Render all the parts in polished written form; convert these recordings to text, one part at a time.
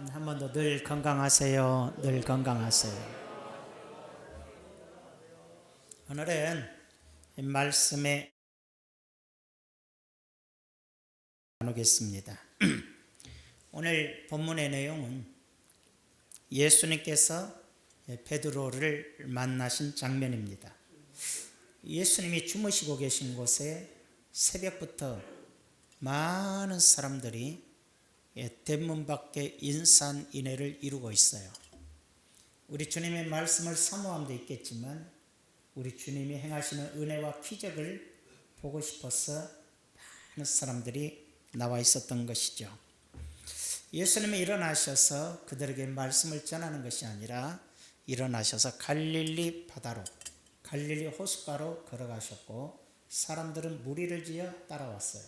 한 번 더 늘 건강하세요. 늘 건강하세요. 오늘은 말씀에 나누겠습니다. 오늘 본문의 내용은 예수님께서 베드로를 만나신 장면입니다. 예수님이 주무시고 계신 곳에 새벽부터 많은 사람들이 대문 밖에 인산인해를 이루고 있어요. 우리 주님의 말씀을 사모함도 있겠지만 우리 주님이 행하시는 은혜와 기적을 보고 싶어서 많은 사람들이 나와 있었던 것이죠. 예수님이 일어나셔서 그들에게 말씀을 전하는 것이 아니라 일어나셔서 갈릴리 바다로, 갈릴리 호숫가로 걸어가셨고 사람들은 무리를 지어 따라왔어요.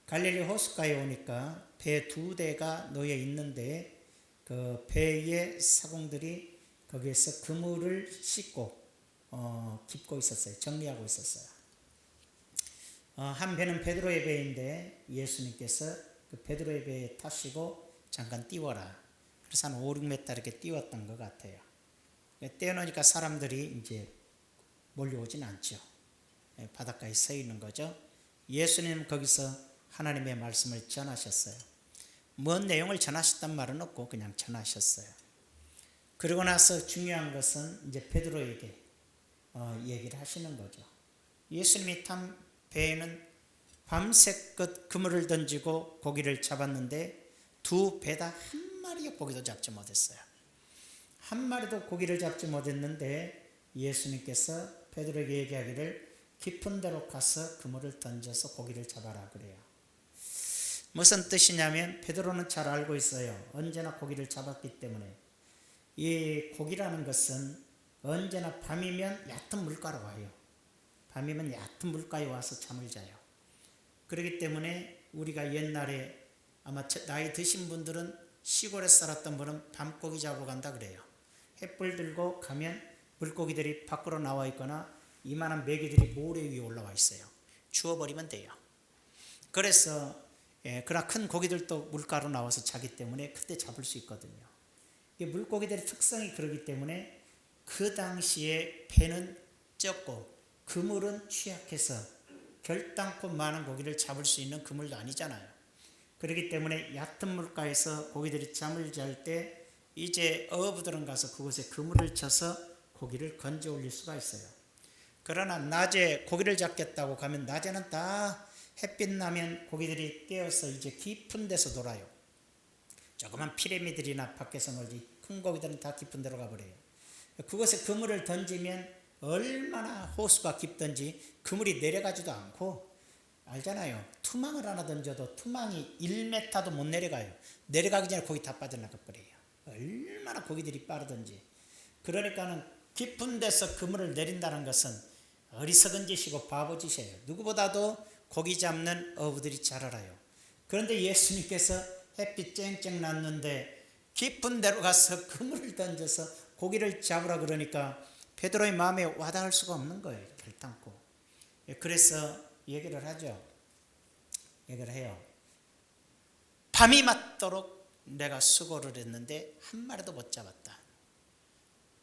갈릴리 호숫가에 오니까 배 2대가 놓여 있는데 그 배의 사공들이 거기에서 그물을 싣고 깁고 있었어요. 정리하고 있었어요. 한 배는 베드로의 배인데 예수님께서 그 베드로의 배에 타시고 잠깐 띄워라. 그래서 한 5, 6m 이렇게 띄웠던 것 같아요. 띄워놓으니까 사람들이 이제 몰려오진 않죠. 바닷가에 서 있는 거죠. 예수님 거기서 하나님의 말씀을 전하셨어요. 뭔 내용을 전하셨단 말은 없고 그냥 전하셨어요. 그러고 나서 중요한 것은 이제 베드로에게 얘기를 하시는 거죠. 예수님이 탄 배에는 밤새껏 그물을 던지고 고기를 잡았는데 두 배다 한 마리의 고기도 잡지 못했어요. 한 마리도 고기를 잡지 못했는데 예수님께서 베드로에게 얘기하기를 깊은 데로 가서 그물을 던져서 고기를 잡아라 그래요. 무슨 뜻이냐면 베드로는 잘 알고 있어요. 언제나 고기를 잡았기 때문에. 이 고기라는 것은 언제나 밤이면 얕은 물가로 와요. 밤이면 얕은 물가에 와서 잠을 자요. 그렇기 때문에 우리가 옛날에 아마 나이 드신 분들은 시골에 살았던 분은 밤고기 잡으러 간다 그래요. 횃불 들고 가면 물고기들이 밖으로 나와 있거나 이만한 메기들이 모래 위에 올라와 있어요. 주워버리면 돼요. 그래서 그러나 큰 고기들도 물가로 나와서 자기 때문에 그때 잡을 수 있거든요. 물고기들의 특성이 그러기 때문에 그 당시에 배는 적고 그물은 취약해서 결단코 많은 고기를 잡을 수 있는 그물도 아니잖아요. 그렇기 때문에 얕은 물가에서 고기들이 잠을 잘 때 이제 어부들은 가서 그곳에 그물을 쳐서 고기를 건져 올릴 수가 있어요. 그러나 낮에 고기를 잡겠다고 가면 낮에는 다 햇빛 나면 고기들이 깨어서 이제 깊은 데서 놀아요. 조그만 피레미들이나 밖에서 놀지 큰 고기들은 다 깊은 데로 가버려요. 그곳에 그물을 던지면 얼마나 호수가 깊든지 그물이 내려가지도 않고 알잖아요. 투망을 하나 던져도 투망이 1m도 못 내려가요. 내려가기 전에 고기 다 빠져나가 버려요. 얼마나 고기들이 빠르든지. 그러니까는 깊은 데서 그물을 내린다는 것은 어리석은 짓이고 바보 짓이에요. 누구보다도 고기 잡는 어부들이 잘 알아요. 그런데 예수님께서 햇빛 쨍쨍 났는데 깊은 데로 가서 그물을 던져서 고기를 잡으라 그러니까 베드로의 마음에 와닿을 수가 없는 거예요. 결단코. 그래서 얘기를 하죠. 얘기를 해요. 밤이 맞도록 내가 수고를 했는데 한 마리도 못 잡았다.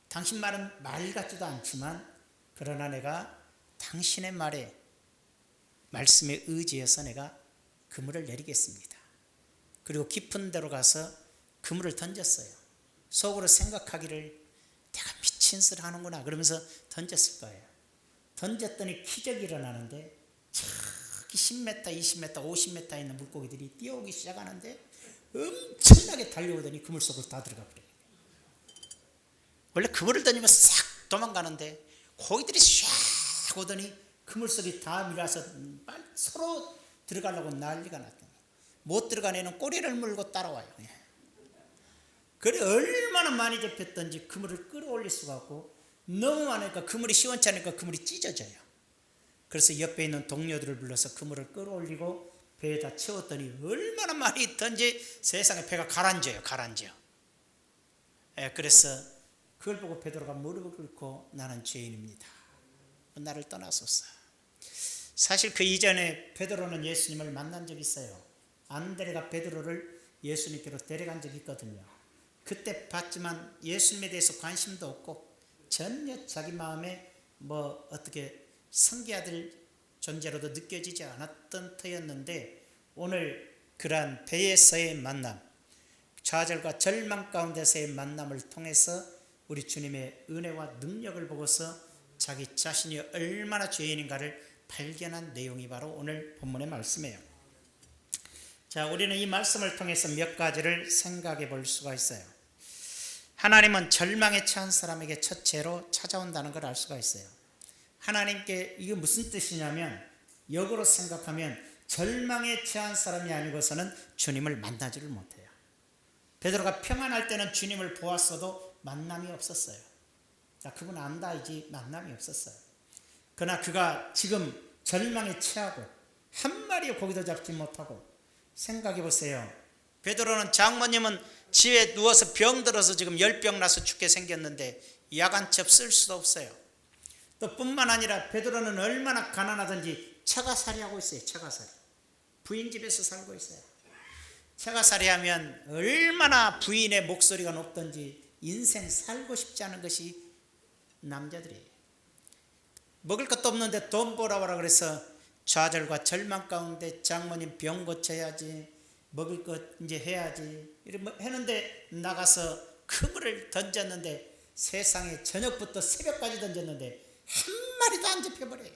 당신 말은 말 같지도 않지만 그러나 내가 당신의 말씀에 의지해서 내가 그물을 내리겠습니다. 그리고 깊은 데로 가서 그물을 던졌어요. 속으로 생각하기를 내가 미친 짓을 하는구나 그러면서 던졌을 거예요. 던졌더니 기적이 일어나는데 저기 10m, 20m, 50m 있는 물고기들이 뛰어오기 시작하는데 엄청나게 달려오더니 그물 속으로 다 들어가 버려요. 원래 그물을 던지면 싹 도망가는데 고기들이 샥 오더니 그물 속이 다 밀어서 서로 들어가려고 난리가 났더니 못 들어간 애는 꼬리를 물고 따라와요. 그래 얼마나 많이 잡혔던지 그물을 끌어올릴 수가 없고 너무 많으니까 그물이 시원치 않으니까 그물이 찢어져요. 그래서 옆에 있는 동료들을 불러서 그물을 끌어올리고 배에다 채웠더니 얼마나 많이 있던지 세상에 배가 가라앉아요. 그래서 그걸 보고 베드로가 무릎을 꿇고 나는 죄인입니다. 나를 떠나소서. 사실 그 이전에 베드로는 예수님을 만난 적이 있어요. 안드레가 베드로를 예수님께로 데려간 적이 있거든요. 그때 봤지만 예수님에 대해서 관심도 없고 전혀 자기 마음에 어떻게 섬겨야 될 존재로도 느껴지지 않았던 터였는데, 오늘 그러한 배에서의 만남, 좌절과 절망 가운데서의 만남을 통해서 우리 주님의 은혜와 능력을 보고서 자기 자신이 얼마나 죄인인가를 발견한 내용이 바로 오늘 본문의 말씀이에요. 자, 우리는 이 말씀을 통해서 몇 가지를 생각해 볼 수가 있어요. 하나님은 절망에 처한 사람에게 첫째로 찾아온다는 걸 알 수가 있어요. 하나님께 이게 무슨 뜻이냐면, 역으로 생각하면 절망에 처한 사람이 아니고서는 주님을 만나지를 못해요. 베드로가 평안할 때는 주님을 보았어도 만남이 없었어요. 그분 안다이지 만남이 없었어요. 그러나 그가 지금 절망에 처하고 한 마리의 고기도 잡지 못하고, 생각해 보세요. 베드로는 장모님은 집에 누워서 병들어서 지금 열병 나서 죽게 생겼는데 야간첩 쓸 수도 없어요. 또 뿐만 아니라 베드로는 얼마나 가난하든지 처가살이 하고 있어요. 처가살이. 부인 집에서 살고 있어요. 처가살이 하면 얼마나 부인의 목소리가 높든지 인생 살고 싶지 않은 것이 남자들이에요. 먹을 것도 없는데 돈 벌어와라 그래서 좌절과 절망 가운데 장모님 병 고쳐야지, 먹을 것 이제 해야지 이렇게 했는데, 나가서 그물을 던졌는데 세상에 저녁부터 새벽까지 던졌는데 한 마리도 안 잡혀버려요.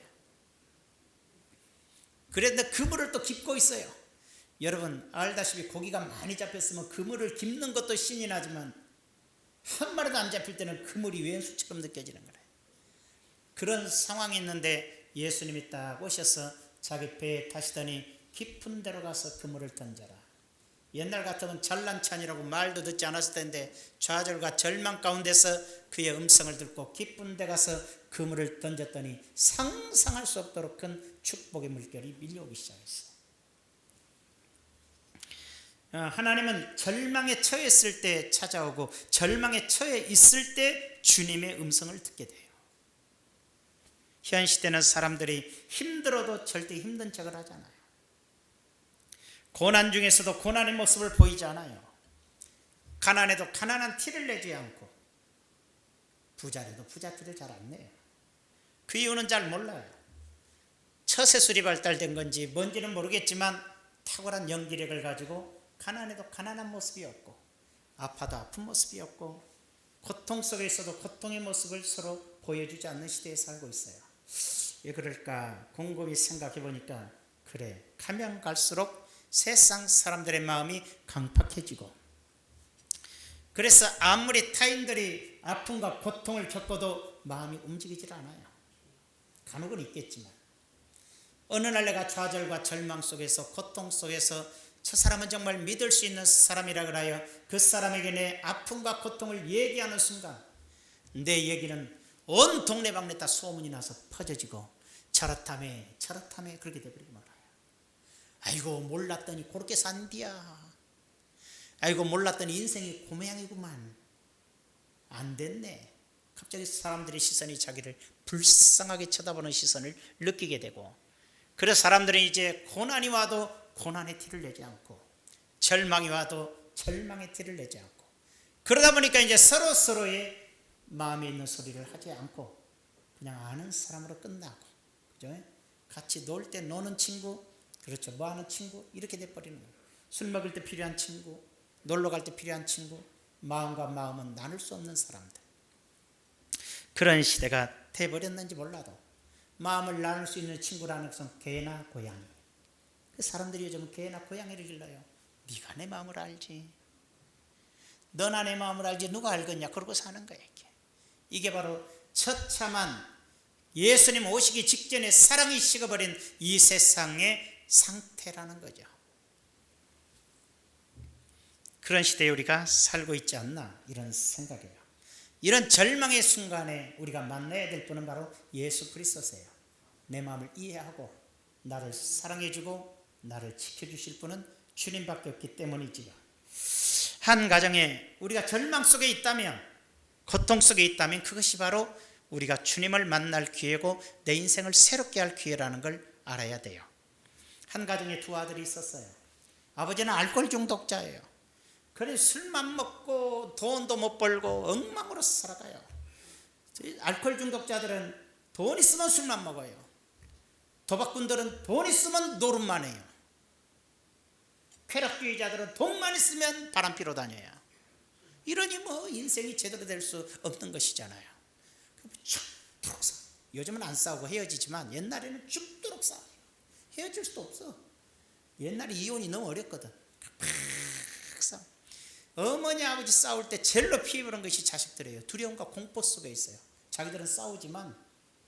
그런데 그물을 또 깁고 있어요. 여러분 알다시피 고기가 많이 잡혔으면 그물을 깁는 것도 신이 나지만 한 마리도 안 잡힐 때는 그물이 왼수처럼 느껴지는 거예요. 그런 상황이 있는데 예수님이 딱 오셔서 자기 배에 타시더니 깊은 데로 가서 그물을 던져라. 옛날 같으면 잘난찬이라고 말도 듣지 않았을 텐데 좌절과 절망 가운데서 그의 음성을 듣고 깊은 데 가서 그물을 던졌더니 상상할 수 없도록 큰 축복의 물결이 밀려오기 시작했어요. 하나님은 절망에 처했을 때 찾아오고 절망에 처해 있을 때 주님의 음성을 듣게 돼요. 현 시대는 사람들이 힘들어도 절대 힘든 척을 하잖아요. 고난 중에서도 고난의 모습을 보이지 않아요. 가난해도 가난한 티를 내지 않고, 부자라도 부자 티를 잘 안 내요. 그 이유는 잘 몰라요. 처세술이 발달된 건지 뭔지는 모르겠지만 탁월한 연기력을 가지고 가난해도 가난한 모습이 없고, 아파도 아픈 모습이 없고, 고통 속에 있어도 고통의 모습을 서로 보여주지 않는 시대에 살고 있어요. 왜 그럴까 곰곰이 생각해 보니까, 그래, 가면 갈수록 세상 사람들의 마음이 강팍해지고, 그래서 아무리 타인들이 아픔과 고통을 겪어도 마음이 움직이질 않아요. 간혹은 있겠지만, 어느 날 내가 좌절과 절망 속에서 고통 속에서 저 사람은 정말 믿을 수 있는 사람이라 하여 그 사람에게 내 아픔과 고통을 얘기하는 순간 내 얘기는 온 동네방네 다 소문이 나서 퍼져지고 저렇다며 그렇게 돼버리고 말아요. 아이고 몰랐더니 그렇게 산디야. 아이고 몰랐더니 인생이 그 모양이구만. 안 됐네. 갑자기 사람들의 시선이 자기를 불쌍하게 쳐다보는 시선을 느끼게 되고, 그래서 사람들은 이제 고난이 와도 고난의 티를 내지 않고, 절망이 와도 절망의 티를 내지 않고, 그러다 보니까 이제 서로의 마음에 있는 소리를 하지 않고 그냥 아는 사람으로 끝나고, 그죠? 같이 놀 때 노는 친구, 그렇죠, 뭐 하는 친구, 이렇게 돼버리는 거예요. 술 먹을 때 필요한 친구, 놀러 갈 때 필요한 친구, 마음과 마음은 나눌 수 없는 사람들. 그런 시대가 돼버렸는지 몰라도 마음을 나눌 수 있는 친구라는 것은 개나 고양이. 그 사람들이 요즘은 개나 고양이를 길러요. 네가 내 마음을 알지, 너나 내 마음을 알지, 누가 알겠냐, 그러고 사는 거예요. 이게 바로 처참한 예수님 오시기 직전에 사랑이 식어버린 이 세상의 상태라는 거죠. 그런 시대에 우리가 살고 있지 않나, 이런 생각이에요. 이런 절망의 순간에 우리가 만나야 될 분은 바로 예수 그리스도세요. 내 마음을 이해하고 나를 사랑해주고 나를 지켜주실 분은 주님밖에 없기 때문이지요. 한 가정에 우리가 절망 속에 있다면, 고통 속에 있다면 그것이 바로 우리가 주님을 만날 기회고 내 인생을 새롭게 할 기회라는 걸 알아야 돼요. 한 가정에 두 아들이 있었어요. 아버지는 알코올 중독자예요. 그래 술만 먹고 돈도 못 벌고 엉망으로 살아가요. 알코올 중독자들은 돈 있으면 술만 먹어요. 도박꾼들은 돈 있으면 노름만 해요. 쾌락주의자들은 돈만 있으면 바람피러 다녀요. 이러니 뭐 인생이 제대로 될 수 없는 것이잖아요. 죽도록 싸워. 요즘은 안 싸우고 헤어지지만 옛날에는 죽도록 싸워요. 헤어질 수도 없어. 옛날에 이혼이 너무 어렵거든. 싸워. 어머니 아버지 싸울 때 제일로 피해보는 것이 자식들이에요. 두려움과 공포 속에 있어요. 자기들은 싸우지만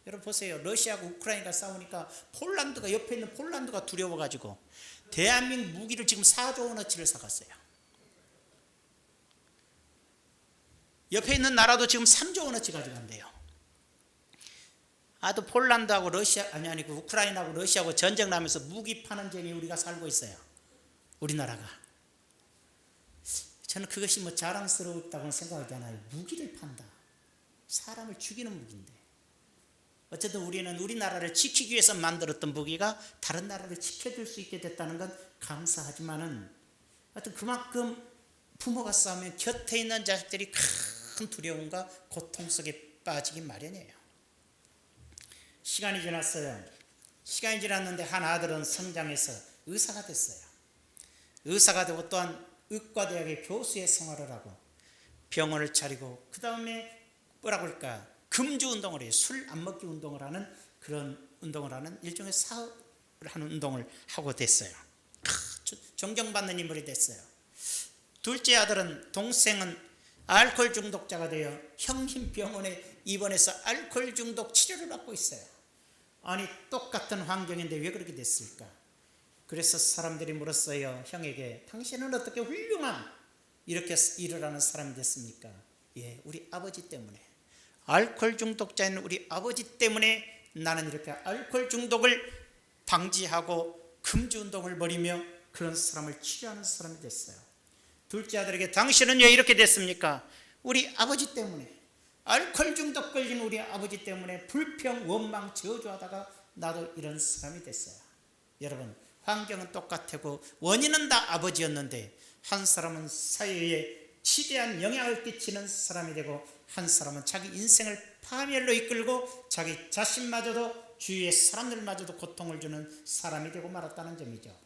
여러분 보세요. 러시아하고 우크라이나가 싸우니까 폴란드가 옆에 있는 폴란드가 두려워가지고 대한민국 무기를 지금 4조 원어치를 사갔어요. 옆에 있는 나라도 지금 3조 원어치 가져간대요. 아또 폴란드하고 러시아 아니고 우크라이나하고 러시아하고 전쟁 나면서 무기 파는 재미 우리가 살고 있어요. 우리나라가. 저는 그것이 뭐 자랑스럽다고는 생각하지 않아요. 무기를 판다. 사람을 죽이는 무기인데. 어쨌든 우리는 우리나라를 지키기 위해서 만들었던 무기가 다른 나라를 지켜줄 수 있게 됐다는 건 감사하지만은 하여튼 그만큼 부모가 싸우면 곁에 있는 자식들이 큰 두려움과 고통 속에 빠지기 마련이에요. 시간이 지났어요. 시간이 지났는데 한 아들은 성장해서 의사가 됐어요. 의사가 되고 또한 의과대학의 교수의 생활을 하고 병원을 차리고 그 다음에 뭐라고 할까 금주 운동을 해요. 술 안 먹기 운동을 하는 그런 운동을 하는 일종의 사업을 하는 운동을 하고 됐어요. 존경받는 인물이 됐어요. 둘째 아들은 동생은 알코올 중독자가 되어 형신병원에 입원해서 알코올 중독 치료를 받고 있어요. 아니 똑같은 환경인데 왜 그렇게 됐을까? 그래서 사람들이 물었어요. 형에게 당신은 어떻게 훌륭한 이렇게 일을 하는 사람이 됐습니까? 예, 우리 아버지 때문에. 알코올 중독자인 우리 아버지 때문에 나는 이렇게 알코올 중독을 방지하고 금주 운동을 벌이며 그런 사람을 치료하는 사람이 됐어요. 둘째 아들에게 당신은 왜 이렇게 됐습니까? 우리 아버지 때문에. 알코올 중독 걸린 우리 아버지 때문에 불평, 원망, 저주하다가 나도 이런 사람이 됐어요. 여러분 환경은 똑같고 원인은 다 아버지였는데 한 사람은 사회에 지대한 영향을 끼치는 사람이 되고 한 사람은 자기 인생을 파멸로 이끌고 자기 자신마저도 주위의 사람들마저도 고통을 주는 사람이 되고 말았다는 점이죠.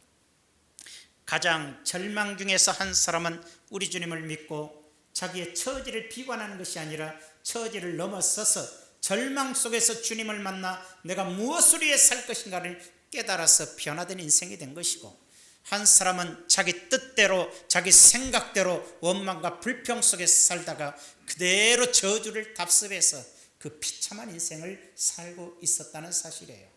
가장 절망 중에서 한 사람은 우리 주님을 믿고 자기의 처지를 비관하는 것이 아니라 처지를 넘어서서 절망 속에서 주님을 만나 내가 무엇을 위해 살 것인가를 깨달아서 변화된 인생이 된 것이고 한 사람은 자기 뜻대로 자기 생각대로 원망과 불평 속에 살다가 그대로 저주를 답습해서 그 비참한 인생을 살고 있었다는 사실이에요.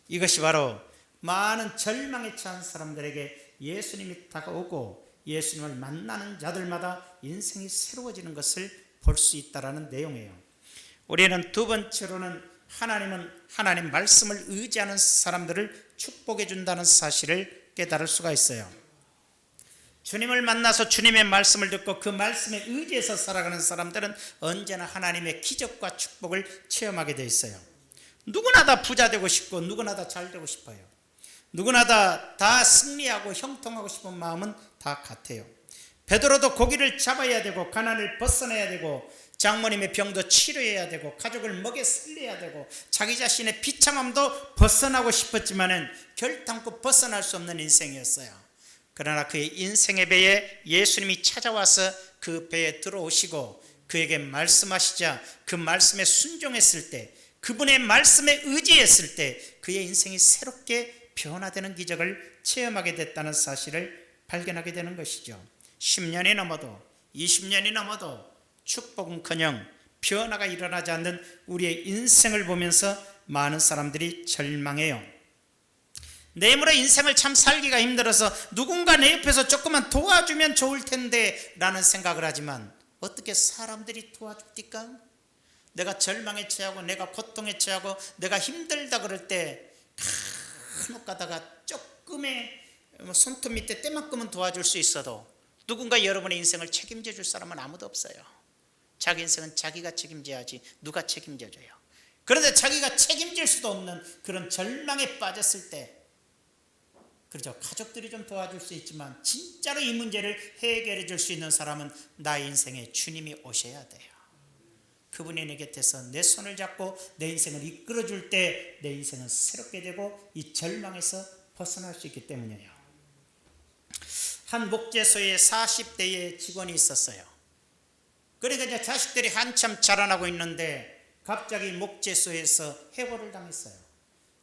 이것이 바로 많은 절망에 처한 사람들에게 예수님이 다가오고 예수님을 만나는 자들마다 인생이 새로워지는 것을 볼 수 있다는 내용이에요. 우리는 두 번째로는 하나님은 하나님 말씀을 의지하는 사람들을 축복해 준다는 사실을 깨달을 수가 있어요. 주님을 만나서 주님의 말씀을 듣고 그 말씀에 의지해서 살아가는 사람들은 언제나 하나님의 기적과 축복을 체험하게 되어 있어요. 누구나 다 부자 되고 싶고 누구나 다 잘 되고 싶어요. 누구나 다 승리하고 형통하고 싶은 마음은 다 같아요. 베드로도 고기를 잡아야 되고 가난을 벗어내야 되고 장모님의 병도 치료해야 되고 가족을 먹여 살려야 되고 자기 자신의 비참함도 벗어나고 싶었지만은 결단코 벗어날 수 없는 인생이었어요. 그러나 그의 인생의 배에 예수님이 찾아와서 그 배에 들어오시고 그에게 말씀하시자 그 말씀에 순종했을 때 그분의 말씀에 의지했을 때 그의 인생이 새롭게 변화되는 기적을 체험하게 됐다는 사실을 발견하게 되는 것이죠. 10년이 넘어도 20년이 넘어도 축복은커녕 변화가 일어나지 않는 우리의 인생을 보면서 많은 사람들이 절망해요. 내물의 인생을 참 살기가 힘들어서 누군가 내 옆에서 조금만 도와주면 좋을 텐데 라는 생각을 하지만 어떻게 사람들이 도와줍니까? 내가 절망에 처하고 내가 고통에 처하고 내가 힘들다 그럴 때 간혹 가다가 조금의 손톱 밑에 때만큼은 도와줄 수 있어도 누군가 여러분의 인생을 책임져 줄 사람은 아무도 없어요. 자기 인생은 자기가 책임져야지 누가 책임져줘요. 그런데 자기가 책임질 수도 없는 그런 절망에 빠졌을 때 그렇죠. 가족들이 좀 도와줄 수 있지만 진짜로 이 문제를 해결해 줄 수 있는 사람은 나의 인생에 주님이 오셔야 돼요. 그분이 내 곁에서 내 손을 잡고 내 인생을 이끌어 줄 때 내 인생은 새롭게 되고 이 절망에서 벗어날 수 있기 때문이에요. 한 목재소에 40대의 직원이 있었어요. 그러니까 이제 자식들이 한참 자라나고 있는데 갑자기 목재소에서 해고를 당했어요.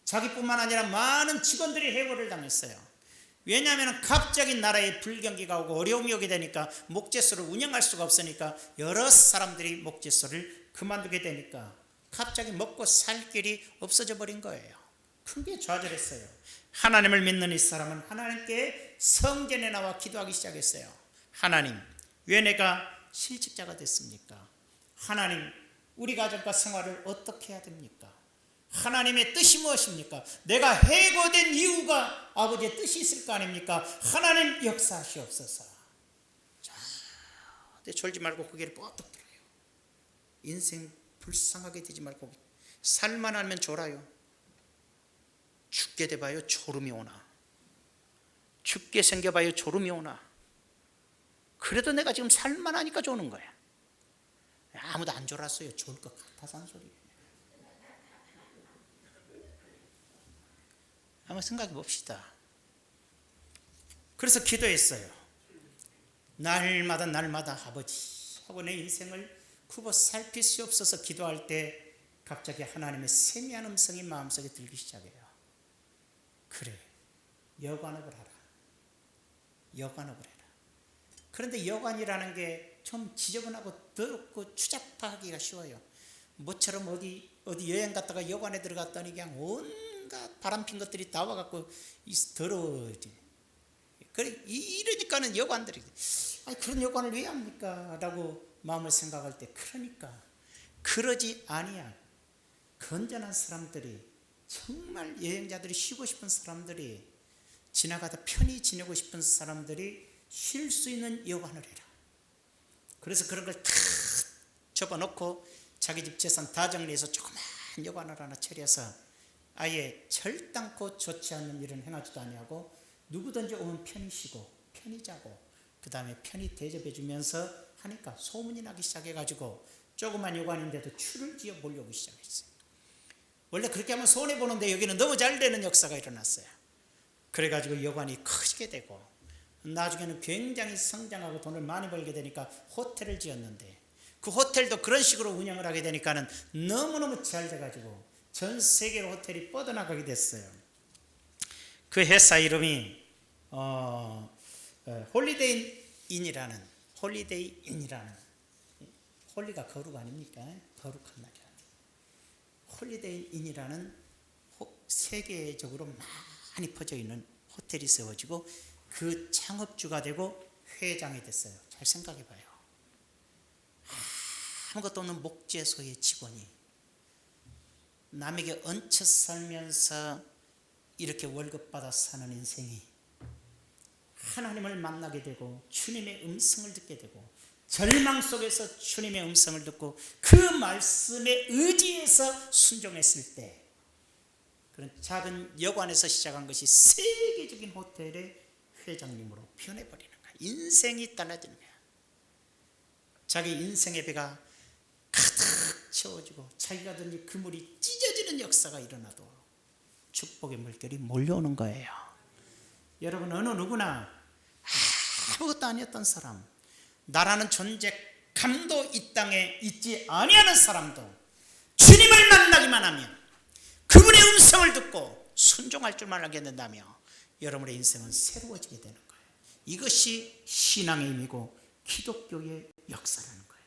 자기뿐만 아니라 많은 직원들이 해고를 당했어요. 왜냐하면 갑자기 나라에 불경기가 오고 어려움이 오게 되니까 목재소를 운영할 수가 없으니까 여러 사람들이 목재소를 그만두게 되니까 갑자기 먹고 살 길이 없어져 버린 거예요. 크게 좌절했어요. 하나님을 믿는 이 사람은 하나님께 성전에 나와 기도하기 시작했어요. 하나님, 왜 내가 실직자가 됐습니까? 하나님, 우리 가정과 생활을 어떻게 해야 됩니까? 하나님의 뜻이 무엇입니까? 내가 해고된 이유가 아버지의 뜻이 있을 거 아닙니까? 하나님 역사하시옵소서. 자, 근데 졸지 말고 고개를 뻗떡 들어요. 인생 불쌍하게 되지 말고 살만 하면 졸아요. 죽게 돼봐요 졸음이 오나. 죽게 생겨봐요 졸음이 오나. 그래도 내가 지금 살만 하니까 조는 거야. 아무도 안 졸았어요. 졸 것 같아서 한 소리예요. 한번 생각해 봅시다. 그래서 기도했어요. 날마다 아버지 하고 내 인생을 굽어 살피시옵소서 기도할 때 갑자기 하나님의 세미한 음성이 마음속에 들기 시작해요. 그래, 여관업을 하라. 여관업을 해라. 그런데 여관이라는 게 좀 지저분하고 더럽고 추잡하기가 쉬워요. 모처럼 어디 여행 갔다가 여관에 들어갔더니 그냥 온갖 바람핀 것들이 다 와갖고 더러워지. 그래, 이러니까는 여관들이 그런 여관을 왜 합니까? 라고 마음을 생각할 때 그러니까 그러지 아니야. 건전한 사람들이 정말 여행자들이 쉬고 싶은 사람들이 지나가다 편히 지내고 싶은 사람들이 쉴 수 있는 여관을 해라. 그래서 그런 걸 다 접어놓고 자기 집 재산 다 정리해서 조그만 여관을 하나 차려서 아예 절단코 좋지 않는 일은 행하지도 아니하고 누구든지 오면 편히 쉬고 편히 자고 그 다음에 편히 대접해 주면서 하니까 소문이 나기 시작해가지고 조그만 여관인데도 줄을 지어 몰려오기 시작했어요. 원래 그렇게 하면 손해보는데 여기는 너무 잘 되는 역사가 일어났어요. 그래가지고 여관이 커지게 되고 나중에는 굉장히 성장하고 돈을 많이 벌게 되니까 호텔을 지었는데 그 호텔도 그런 식으로 운영을 하게 되니까는 너무너무 잘 돼가지고 전 세계로 호텔이 뻗어나가게 됐어요. 그 회사 이름이 홀리데이 인이라는 홀리가 거룩 아닙니까? 거룩한 날이라. 홀리데이 인이라는 세계적으로 많이 퍼져 있는 호텔이 세워지고 그 창업주가 되고 회장이 됐어요. 잘 생각해 봐요. 아무것도 없는 목재소의 직원이 남에게 얹혀 살면서 이렇게 월급 받아 사는 인생이 하나님을 만나게 되고 주님의 음성을 듣게 되고 절망 속에서 주님의 음성을 듣고 그 말씀에 의지해서 순종했을 때 그런 작은 여관에서 시작한 것이 세계적인 호텔의 회장님으로 변해버리는 거야. 인생이 달라지는 거야. 자기 인생의 배가 가득 채워지고 자기가 던진 그물이 찢어지는 역사가 일어나도 축복의 물결이 몰려오는 거예요. 여러분 어느 누구나 아무것도 아니었던 사람, 나라는 존재감도 이 땅에 있지 아니하는 사람도 주님을 만나기만 하면 그분의 음성을 듣고 순종할 줄만 알게 된다며 여러분의 인생은 새로워지게 되는 거예요. 이것이 신앙의 힘이고 기독교의 역사라는 거예요.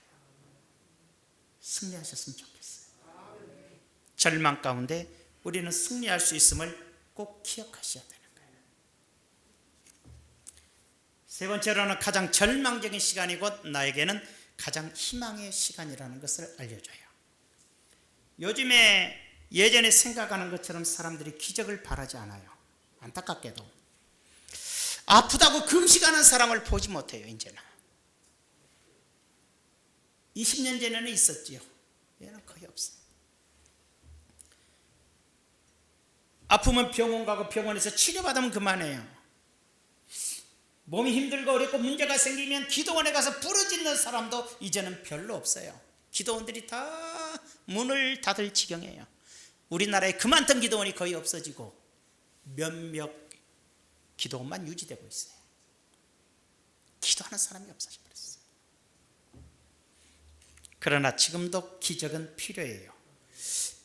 승리하셨으면 좋겠어요. 절망 가운데 우리는 승리할 수 있음을 꼭 기억하셔야 되는 거예요. 세 번째로는 가장 절망적인 시간이고 나에게는 가장 희망의 시간이라는 것을 알려줘요. 요즘에 예전에 생각하는 것처럼 사람들이 기적을 바라지 않아요. 안타깝게도 아프다고 금식하는 사람을 보지 못해요. 이제는 20년 전에는 있었지요. 얘는 거의 없어요. 아프면 병원 가고 병원에서 치료받으면 그만해요. 몸이 힘들고 어렵고 문제가 생기면 기도원에 가서 부르짖는 사람도 이제는 별로 없어요. 기도원들이 다 문을 닫을 지경이에요. 우리나라에 그 많던 기도원이 거의 없어지고 몇몇 기도원만 유지되고 있어요. 기도하는 사람이 없어져 버렸어요. 그러나 지금도 기적은 필요해요.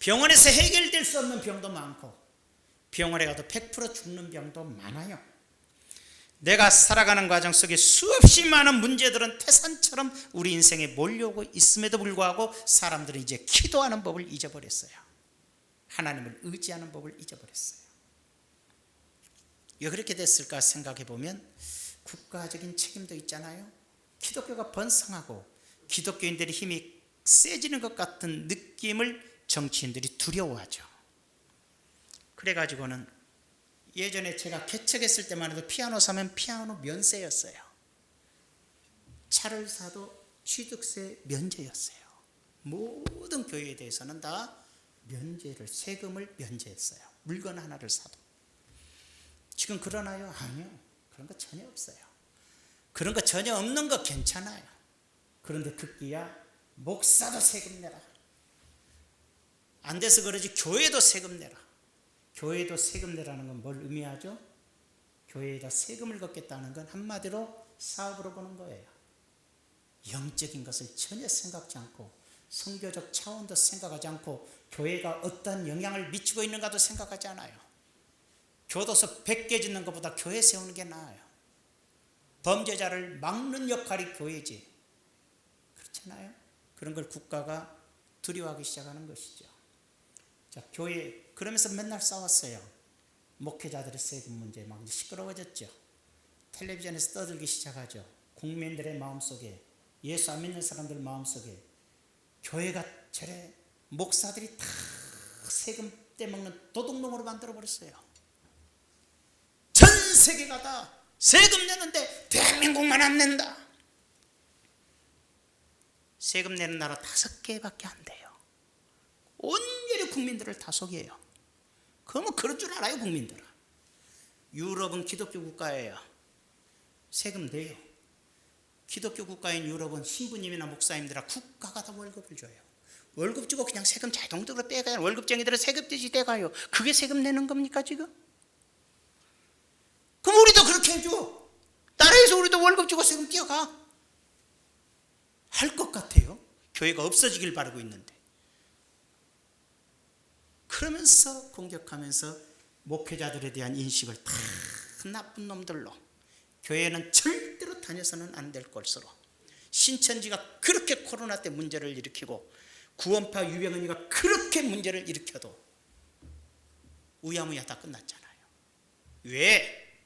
병원에서 해결될 수 없는 병도 많고 병원에 가도 100% 죽는 병도 많아요. 내가 살아가는 과정 속에 수없이 많은 문제들은 태산처럼 우리 인생에 몰려오고 있음에도 불구하고 사람들은 이제 기도하는 법을 잊어버렸어요. 하나님을 의지하는 법을 잊어버렸어요. 왜 그렇게 됐을까 생각해 보면 국가적인 책임도 있잖아요. 기독교가 번성하고 기독교인들의 힘이 세지는 것 같은 느낌을 정치인들이 두려워하죠. 그래가지고는 예전에 제가 개척했을 때만 해도 피아노 사면 피아노 면세였어요. 차를 사도 취득세 면제였어요. 모든 교회에 대해서는 다 면제를, 세금을 면제했어요. 물건 하나를 사도. 지금 그러나요? 아니요. 그런 거 전혀 없어요. 그런 거 전혀 없는 거 괜찮아요. 그런데 급기야 목사도 세금 내라. 안 돼서 그러지 교회도 세금 내라. 교회도 세금 내라는 건 뭘 의미하죠? 교회에다 세금을 걷겠다는 건 한마디로 사업으로 보는 거예요. 영적인 것을 전혀 생각지 않고 선교적 차원도 생각하지 않고 교회가 어떤 영향을 미치고 있는가도 생각하지 않아요. 교도소 100개 짓는 것보다 교회 세우는 게 나아요. 범죄자를 막는 역할이 교회지. 그렇잖아요. 그런 걸 국가가 두려워하기 시작하는 것이죠. 자, 교회 그러면서 맨날 싸웠어요. 목회자들의 세금 문제 막 시끄러워졌죠. 텔레비전에서 떠들기 시작하죠. 국민들의 마음속에, 예수 안 믿는 사람들 마음속에 교회가 저래 목사들이 다 세금 떼먹는 도둑놈으로 만들어버렸어요. 전 세계가 다 세금 내는데 대한민국만 안 낸다. 세금 내는 나라 5개밖에 안 돼요. 온전히 국민들을 다 속여요. 그러면 그런 줄 알아요, 국민들은. 유럽은 기독교 국가예요. 세금 내요. 기독교 국가인 유럽은 신부님이나 목사님들아 국가가 다 월급을 줘요. 월급 주고 그냥 세금 자동적으로 떼가요. 월급쟁이들은 세금 떼지 떼가요. 그게 세금 내는 겁니까 지금? 그럼 우리도 그렇게 해줘. 나라에서 우리도 월급 주고 세금 떼어가. 할 것 같아요. 교회가 없어지길 바라고 있는데. 그러면서 공격하면서 목회자들에 대한 인식을 다 나쁜 놈들로, 교회는 절대로 다녀서는 안 될 것으로, 신천지가 그렇게 코로나 때 문제를 일으키고 구원파 유병언이가 그렇게 문제를 일으켜도 우야무야 다 끝났잖아요. 왜?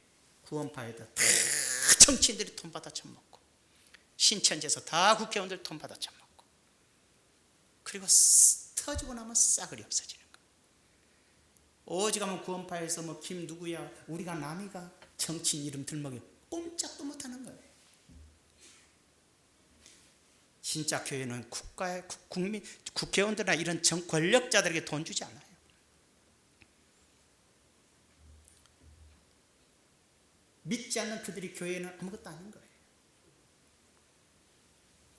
구원파에다 다 정치인들이 돈 받아 처먹고 신천지에서 다 국회의원들 돈 받아 처먹고 그리고 터지고 나면 싸그리 없어지는 거예요. 오직하면 구원파에서 뭐 김 누구야 우리가 남이가 정치인 이름 들먹여 꼼짝도 못하는 거예요. 진짜 교회는 국가의 국민 국회의원들이나 이런 권력자들에게 돈 주지 않아요. 믿지 않는 그들이 교회는 아무것도 아닌 거예요.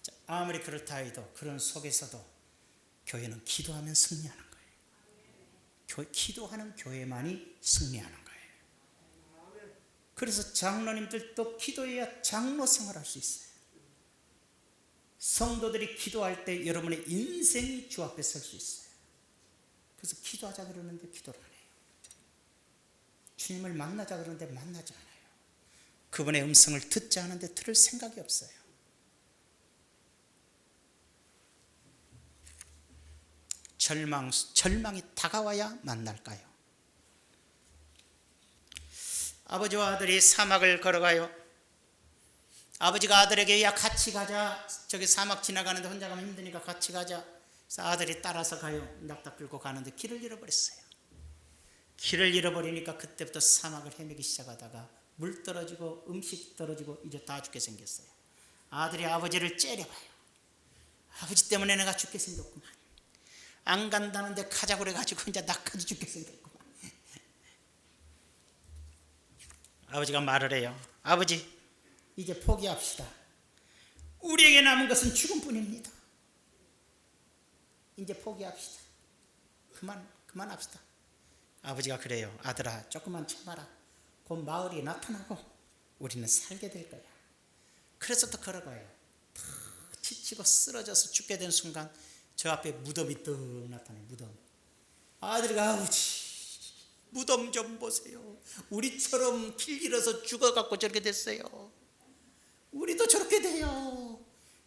자, 아무리 그렇다 해도 그런 속에서도 교회는 기도하면 승리하는 거예요. 기도하는 교회만이 승리하는 거예요. 그래서 장로님들도 기도해야 장로 생활할 수 있어요. 성도들이 기도할 때 여러분의 인생이 주 앞에 설 수 있어요. 그래서 기도하자 그러는데 기도를 안 해요. 주님을 만나자 그러는데 만나지 않아요. 그분의 음성을 듣지 않은데 들을 생각이 없어요. 절망이 다가와야 만날까요? 아버지와 아들이 사막을 걸어가요. 아버지가 아들에게 야 같이 가자. 저기 사막 지나가는데 혼자 가면 힘드니까 같이 가자. 그래서 아들이 따라서 가요. 낙타 끌고 가는데 길을 잃어버렸어요. 길을 잃어버리니까 그때부터 사막을 헤매기 시작하다가 물 떨어지고 음식 떨어지고 이제 다 죽게 생겼어요. 아들이 아버지를 째려봐요. 아버지 때문에 내가 죽게 생겼구만. 안 간다는데 가자고 그래가지고 이제 나까지 죽게 생겼구만. 아버지가 말을 해요. 아버지, 이제 포기합시다. 우리에게 남은 것은 죽음뿐입니다. 이제 포기합시다. 그만합시다. 아버지가 그래요. 아들아, 조금만 참아라. 곧 마을이 나타나고 우리는 살게 될 거야. 그래서 또 걸어가요. 탁 지치고 쓰러져서 죽게 된 순간 저 앞에 무덤이 떡 나타나요. 무덤. 아들이 아버지, 무덤 좀 보세요. 우리처럼 길 잃어서 죽어갖고 저렇게 됐어요. 우리도 저렇게 돼요.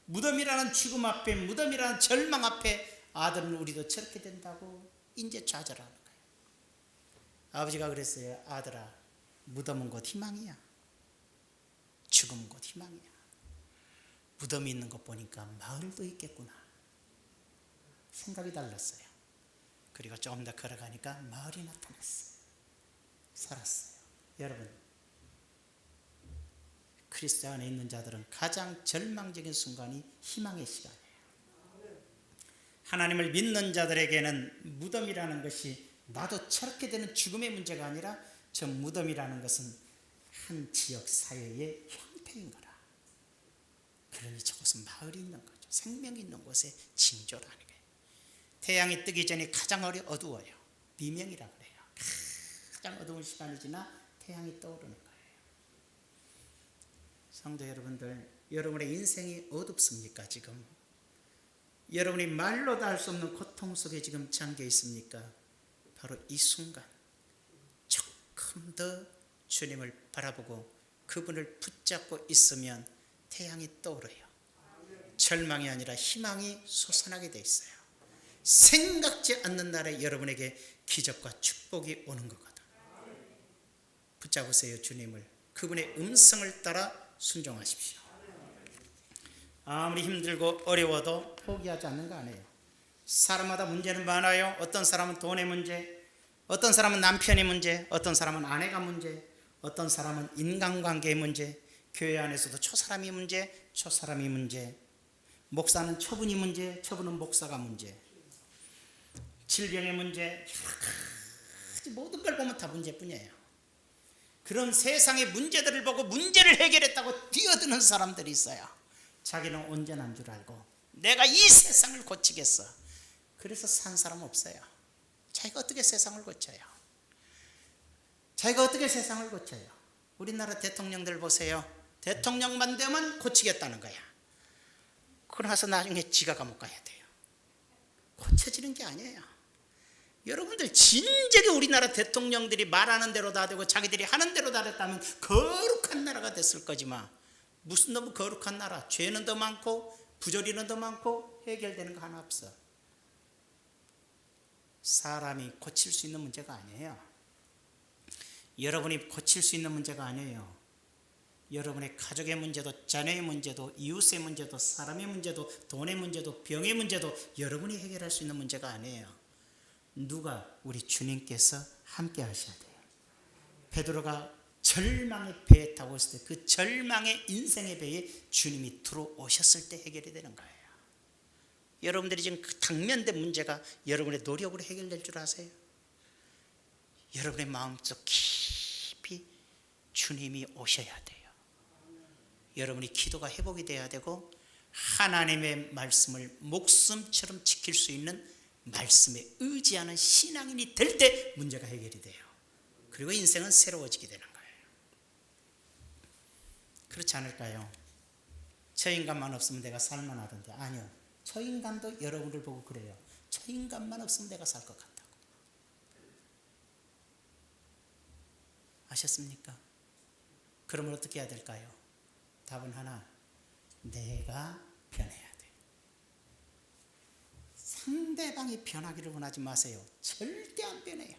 무덤이라는 죽음 앞에, 무덤이라는 절망 앞에 아들은 우리도 저렇게 된다고 이제 좌절하는 거예요. 아버지가 그랬어요. 아들아, 무덤은 곧 희망이야. 죽음은 곧 희망이야. 무덤이 있는 것 보니까 마을도 있겠구나. 생각이 달랐어요. 그리고 조금 더 걸어가니까 마을이 나타났어요. 살았어요. 여러분, 그리스도 안에 있는 자들은 가장 절망적인 순간이 희망의 시간이에요. 하나님을 믿는 자들에게는 무덤이라는 것이 나도 저렇게 되는 죽음의 문제가 아니라 저 무덤이라는 것은 한 지역 사회의 형태인 거라. 그러니 저곳은 마을이 있는 거죠. 생명이 있는 곳에 징조라는 거예요. 태양이 뜨기 전에 가장 어두워요. 미명이라 그래요. 가장 어두운 시간이 지나 태양이 떠오르는 거예요. 성도 여러분들, 여러분의 인생이 어둡습니까? 지금 여러분이 말로 다 할 수 없는 고통 속에 지금 잠겨 있습니까? 바로 이 순간 조금 더 주님을 바라보고 그분을 붙잡고 있으면 태양이 떠오르요. 절망이 아니라 희망이 솟아나게 돼 있어요. 생각지 않는 날에 여러분에게 기적과 축복이 오는 거거든. 붙잡으세요. 주님을. 그분의 음성을 따라 순종하십시오. 아무리 힘들고 어려워도 포기하지 않는 거 아니에요. 사람마다 문제는 많아요. 어떤 사람은 돈의 문제, 어떤 사람은 남편의 문제, 어떤 사람은 아내가 문제, 어떤 사람은 인간관계의 문제, 교회 안에서도 초사람이 문제, 초사람이 문제, 목사는 처분이 문제, 처분은 목사가 문제, 질병의 문제, 모든 걸 보면 다 문제뿐이에요. 그런 세상의 문제들을 보고 문제를 해결했다고 뛰어드는 사람들이 있어요. 자기는 온전한 줄 알고 내가 이 세상을 고치겠어. 그래서 산 사람 없어요. 자기가 어떻게 세상을 고쳐요? 자기가 어떻게 세상을 고쳐요? 우리나라 대통령들 보세요. 대통령만 되면 고치겠다는 거야. 그러고 나서 나중에 지가 감옥 가야 돼요. 고쳐지는 게 아니에요. 여러분들 진작에 우리나라 대통령들이 말하는 대로 다 되고 자기들이 하는 대로 다 됐다면 거룩한 나라가 됐을 거지만 무슨 너무 거룩한 나라. 죄는 더 많고 부조리는 더 많고 해결되는 거 하나 없어. 사람이 고칠 수 있는 문제가 아니에요. 여러분이 고칠 수 있는 문제가 아니에요. 여러분의 가족의 문제도, 자녀의 문제도, 이웃의 문제도, 사람의 문제도, 돈의 문제도, 병의 문제도 여러분이 해결할 수 있는 문제가 아니에요. 누가? 우리 주님께서 함께 하셔야 돼요. 베드로가 절망의 배에 타고 있을 때 그 절망의 인생의 배에 주님이 들어오셨을 때 해결이 되는 거예요. 여러분들이 지금 그 당면된 문제가 여러분의 노력으로 해결될 줄 아세요? 여러분의 마음속 깊이 주님이 오셔야 돼요. 여러분이 기도가 회복이 돼야 되고 하나님의 말씀을 목숨처럼 지킬 수 있는 말씀에 의지하는 신앙인이 될 때 문제가 해결이 돼요. 그리고 인생은 새로워지게 되는 거예요. 그렇지 않을까요? 저 인간만 없으면 내가 살만하던데. 아니요. 저 인간도 여러분을 보고 그래요. 저 인간만 없으면 내가 살 것 같다고. 아셨습니까? 그러면 어떻게 해야 될까요? 답은 하나. 내가 변해야 돼. 상대방이 변하기를 원하지 마세요. 절대 안 변해요.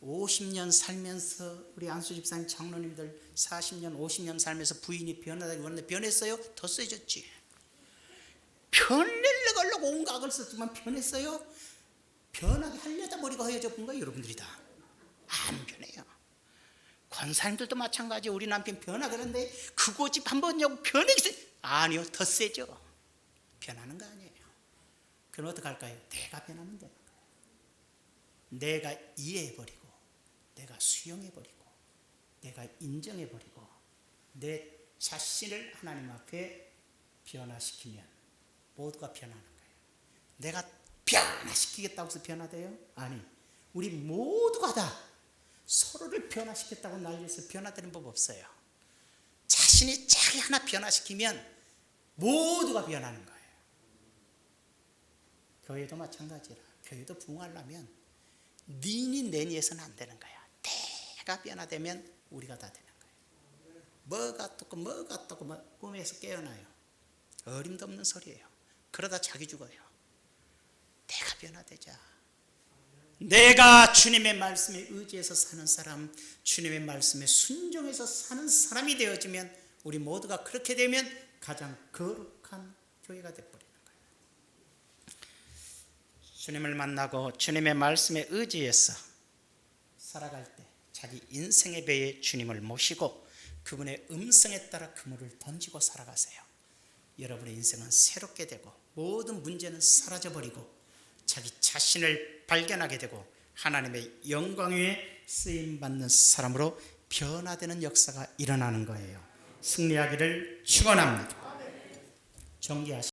50년 살면서 우리 안수 집사님 장로님들 40년 50년 살면서 부인이 변하다기 원하는데 변했어요? 더 세졌지. 변하려고 하려고 온갖 악을 썼지만 변했어요? 변하게 하려다 머리가 허여져 본 거예요. 여러분들이 다. 안 변해요. 권사님들도 마찬가지. 우리 남편 변하겠는데 그 고집 한번 하고 변하겠어요? 아니요. 더 세죠. 변하는 거 아니에요. 그럼 어떡할까요? 내가 변하면 되는 거예요. 내가 이해해버리고 내가 수용해버리고 내가 인정해버리고 내 자신을 하나님 앞에 변화시키면 모두가 변하는 거예요. 내가 변화시키겠다고 해서 변화돼요? 아니, 우리 모두가 다 서로를 변화시켰다고 난리에서 변화되는 법 없어요. 자신이 자기 하나 변화시키면 모두가 변하는 거예요. 교회도 마찬가지라. 교회도 부흥하려면 니니 내니에서는 안 되는 거야. 내가 변화되면 우리가 다 되는 거예요. 뭐가 떴고 꿈에서 깨어나요. 어림도 없는 소리예요. 그러다 자기 죽어요. 내가 변화되자. 내가 주님의 말씀에 의지해서 사는 사람, 주님의 말씀에 순종해서 사는 사람이 되어지면 우리 모두가 그렇게 되면 가장 거룩한 교회가 되어버리는 거예요. 주님을 만나고 주님의 말씀에 의지해서 살아갈 때 자기 인생의 배에 주님을 모시고 그분의 음성에 따라 그물을 던지고 살아가세요. 여러분의 인생은 새롭게 되고 모든 문제는 사라져버리고 자기 자신을 발견하게 되고 하나님의 영광 위에 쓰임받는 사람으로 변화되는 역사가 일어나는 거예요. 승리하기를 축원합니다. 존귀하시